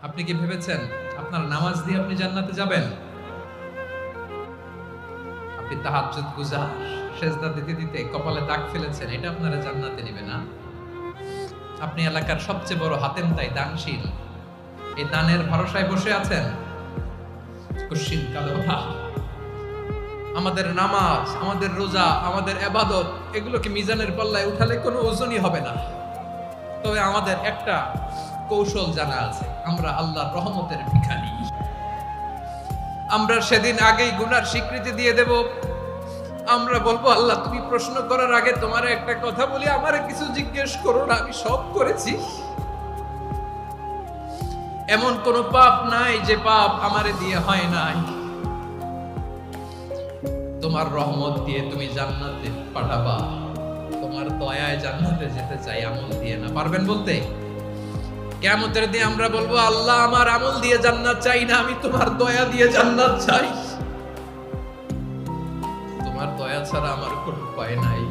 আপনি কি ভেবেছেন আপনার নামাজ দিয়ে আপনি জান্নাতে যাবেন? আপনি তাহাজ্জুদ গুজার, সেজদা দিতে দিতে কপালে দাগ ফেলেছেন, এটা আপনারা জান্নাতে নেবে না? আপনি এলাকার সবচেয়ে বড় হাতেম তাই দানশীল, এই দানের ভরসায় বসে আছেন কুশ্চিন কালো ভাব। আমাদের নামাজ, আমাদের রোজা, আমাদের ইবাদত, এগুলোকে মিজানের পাল্লায় উঠালে কোনো ওজনই হবে না। তবে আমাদের একটা কৌশল জানা আছে, আমরা আল্লাহর রহমতের ভিখারি। আমরা সেদিন আগেই গুনার স্বীকৃতি দিয়ে দেব। আমরা বলবো, আল্লাহ তুমি প্রশ্ন করার আগে তোমার একটা কথা বলি, আমারে কিছু জিজ্ঞেস করো না, আমি সব করেছি। এমন কোন পাপ নাই যে পাপ আমারে দিয়ে হয় নাই। তোমার রহমত দিয়ে তুমি জান্নাতে পাঠাবা, তোমার দয়ায় জান্নাতে যেতে চাই, আমল দিয়ে না। পারবেন বলতে? কিয়ামতের দিন আমরা বলবো, আল্লাহ আমার আমল দিয়ে জান্নাত চাই না, আমি তোমার দয়া দিয়ে জান্নাত চাই। তোমার দয়া ছাড়া আমার কোনো উপায় নাই।